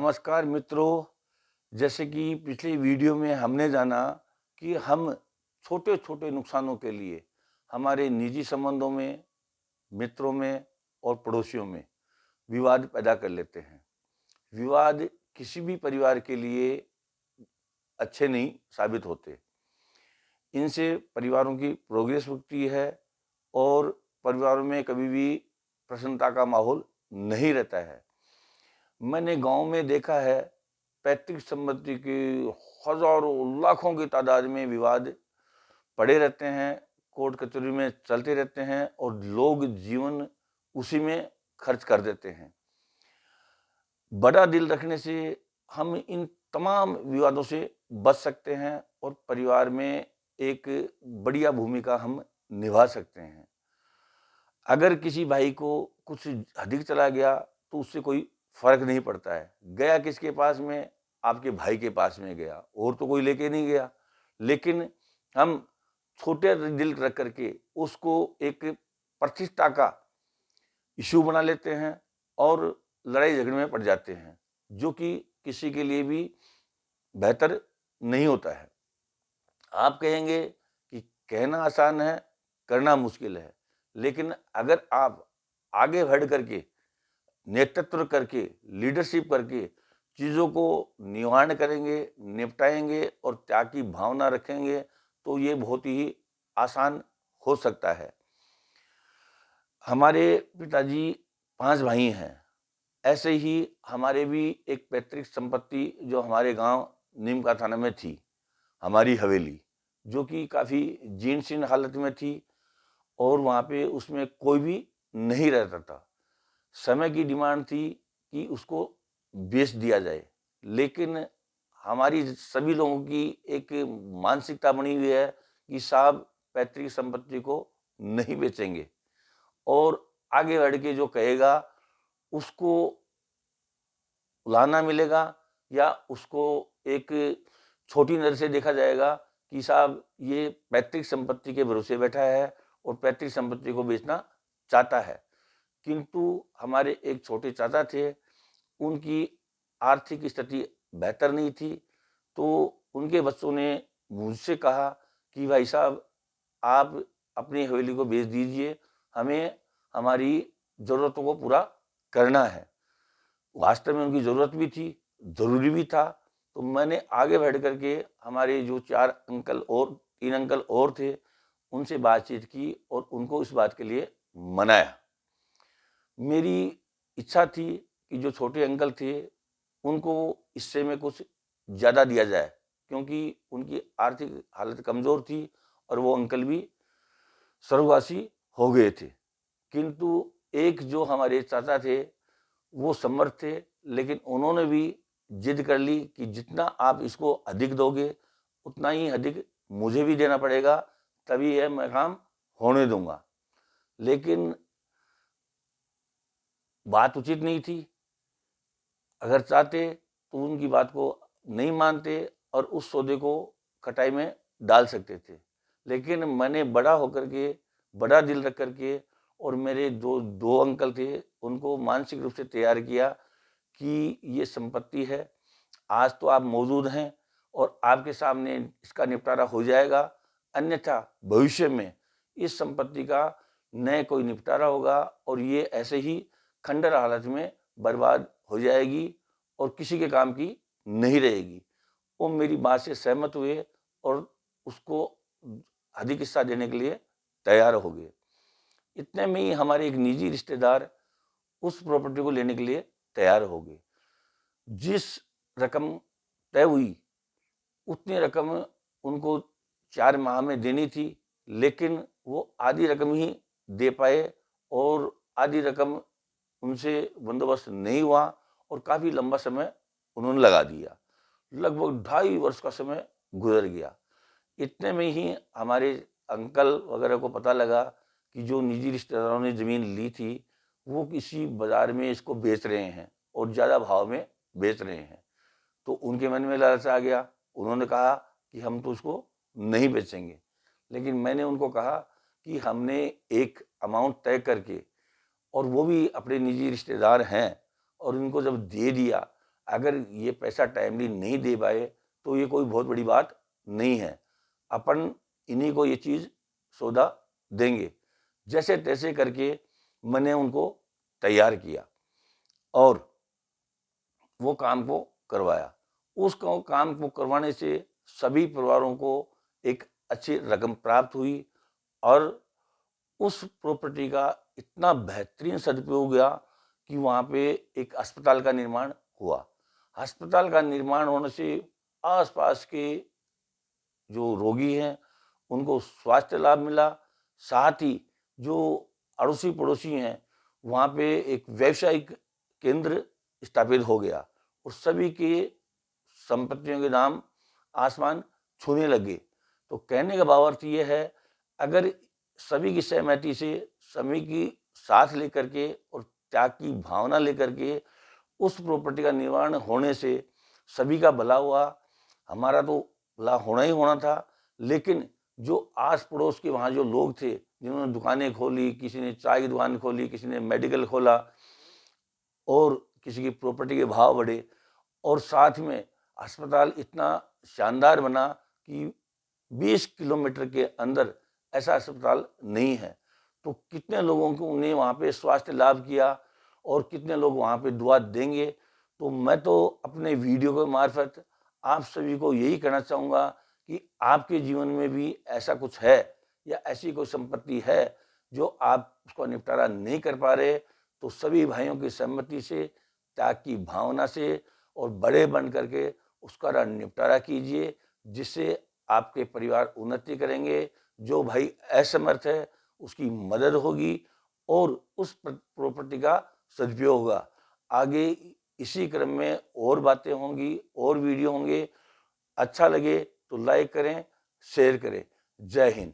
नमस्कार मित्रों, जैसे कि पिछली वीडियो में हमने जाना कि हम छोटे-छोटे नुकसानों के लिए हमारे निजी संबंधों में, मित्रों में और पड़ोसियों में विवाद पैदा कर लेते हैं। विवाद किसी भी परिवार के लिए अच्छे नहीं साबित होते। इनसे परिवारों की प्रोग्रेस रुकती है और परिवारों में कभी भी प्रसन्नता का माहौल नहीं रहता है। मैंने गाँव में देखा है, पैतृक संपत्ति के हज़ारों, लाखों की तादाद में विवाद पड़े रहते हैं, कोर्ट कचहरी में चलते रहते हैं और लोग जीवन उसी में खर्च कर देते हैं। बड़ा दिल रखने से हम इन तमाम विवादों से बच सकते हैं और परिवार में एक बढ़िया भूमिका हम निभा सकते हैं। अगर किसी भाई को कुछ अधिक चला गया तो उससे कोई फ़र्क नहीं पड़ता है। गया किसके पास में? आपके भाई के पास में गया, और तो कोई लेके नहीं गया। लेकिन हम छोटे दिल रख कर के उसको एक प्रतिष्ठा का इश्यू बना लेते हैं और लड़ाई झगड़े में पड़ जाते हैं, जो कि किसी के लिए भी बेहतर नहीं होता है। आप कहेंगे कि कहना आसान है, करना मुश्किल है। लेकिन अगर आप आगे बढ़ करके, नेतृत्व करके, लीडरशिप करके चीज़ों को निवारण करेंगे, निपटाएँगे और त्याग की भावना रखेंगे, तो ये बहुत ही आसान हो सकता है। हमारे पिताजी 5 भाई हैं। ऐसे ही हमारे भी एक पैतृक संपत्ति जो हमारे गाँव नीमका थाना में थी, हमारी हवेली, जो कि काफ़ी जीर्ण-शीर्ण हालत में थी और वहाँ पे उसमें कोई भी नहीं रहता था। समय की डिमांड थी कि उसको बेच दिया जाए, लेकिन हमारी सभी लोगों की एक मानसिकता बनी हुई है कि साहब पैतृक संपत्ति को नहीं बेचेंगे और आगे बढ़ के जो कहेगा उसको उलाहना मिलेगा या उसको एक छोटी नज़र से देखा जाएगा कि साहब ये पैतृक संपत्ति के भरोसे बैठा है और पैतृक संपत्ति को बेचना चाहता है। किंतु हमारे एक छोटे चाचा थे, उनकी आर्थिक स्थिति बेहतर नहीं थी, तो उनके बच्चों ने मुझसे कहा कि भाई साहब आप अपनी हवेली को बेच दीजिए, हमें हमारी ज़रूरतों को पूरा करना है। वास्तव में उनकी ज़रूरत भी थी, ज़रूरी भी था, तो मैंने आगे बढ़ कर के हमारे जो 4 अंकल और 3 अंकल और थे, उनसे बातचीत की और उनको इस बात के लिए मनाया। मेरी इच्छा थी कि जो छोटे अंकल थे, उनको हिस्से में कुछ ज़्यादा दिया जाए, क्योंकि उनकी आर्थिक हालत कमज़ोर थी और वो अंकल भी स्वर्गवासी हो गए थे। किंतु एक जो हमारे चाचा थे, वो समर्थ थे, लेकिन उन्होंने भी ज़िद कर ली कि जितना आप इसको अधिक दोगे, उतना ही अधिक मुझे भी देना पड़ेगा, तभी यह मैं काम होने दूँगा। लेकिन बात उचित नहीं थी। अगर चाहते तो उनकी बात को नहीं मानते और उस सौदे को खटाई में डाल सकते थे। लेकिन मैंने बड़ा होकर के, बड़ा दिल रख कर के और मेरे जो 2 अंकल थे, उनको मानसिक रूप से तैयार किया कि ये संपत्ति है, आज तो आप मौजूद हैं और आपके सामने इसका निपटारा हो जाएगा, अन्यथा भविष्य में इस संपत्ति का न कोई निपटारा होगा और ये ऐसे ही खंडर हालत में बर्बाद हो जाएगी और किसी के काम की नहीं रहेगी। वो मेरी बात से सहमत हुए और उसको अधिक हिस्सा देने के लिए तैयार हो गए। इतने में ही हमारे एक निजी रिश्तेदार उस प्रॉपर्टी को लेने के लिए तैयार हो गए। जिस रकम तय हुई, उतनी रकम उनको 4 माह में देनी थी, लेकिन वो आधी रकम ही दे पाए और आधी रकम उनसे बंदोबस्त नहीं हुआ और काफ़ी लंबा समय उन्होंने लगा दिया। लगभग 2.5 वर्ष का समय गुज़र गया। इतने में ही हमारे अंकल वगैरह को पता लगा कि जो निजी रिश्तेदारों ने ज़मीन ली थी, वो किसी बाज़ार में इसको बेच रहे हैं और ज़्यादा भाव में बेच रहे हैं। तो उनके मन में लालच आ गया। उन्होंने कहा कि हम तो उसको नहीं बेचेंगे। लेकिन मैंने उनको कहा कि हमने एक अमाउंट तय करके और वो भी अपने निजी रिश्तेदार हैं और उनको जब दे दिया, अगर ये पैसा टाइमली नहीं दे पाए तो ये कोई बहुत बड़ी बात नहीं है, अपन इन्हीं को ये चीज़ सौदा देंगे। जैसे तैसे करके मैंने उनको तैयार किया और वो काम को करवाया। उस काम को करवाने से सभी परिवारों को एक अच्छी रकम प्राप्त हुई और उस प्रॉपर्टी का इतना बेहतरीन सदुपयोग हुआ कि वहाँ पे एक अस्पताल का निर्माण हुआ। अस्पताल का निर्माण होने से आसपास के जो रोगी हैं उनको स्वास्थ्य लाभ मिला, साथ ही जो अड़ोसी पड़ोसी हैं वहाँ पे एक व्यावसायिक केंद्र स्थापित हो गया और सभी के संपत्तियों के दाम आसमान छूने लगे। तो कहने का भावार्थ ये है, अगर सभी की सहमति से, सभी की साथ लेकर के और त्याग की भावना लेकर के उस प्रॉपर्टी का निर्माण होने से सभी का भला हुआ। हमारा तो भला होना ही होना था, लेकिन जो आस पड़ोस के वहाँ जो लोग थे जिन्होंने दुकानें खोली, किसी ने चाय की दुकान खोली, किसी ने मेडिकल खोला और किसी की प्रॉपर्टी के भाव बढ़े और साथ में अस्पताल इतना शानदार बना कि 20 किलोमीटर के अंदर ऐसा अस्पताल नहीं है। तो कितने लोगों को उन्हें वहाँ पे स्वास्थ्य लाभ किया और कितने लोग वहाँ पे दुआ देंगे। तो मैं तो अपने वीडियो के मार्फत आप सभी को यही कहना चाहूँगा कि आपके जीवन में भी ऐसा कुछ है या ऐसी कोई संपत्ति है जो आप उसका निपटारा नहीं कर पा रहे, तो सभी भाइयों की सहमति से, त्याग की भावना से और बड़े बन करके उसका निपटारा कीजिए, जिससे आपके परिवार उन्नति करेंगे। जो भाई असमर्थ है उसकी मदद होगी और उस प्रॉपर्टी का सदुपयोग होगा। आगे इसी क्रम में और बातें होंगी और वीडियो होंगे। अच्छा लगे तो लाइक करें, शेयर करें। जय हिंद।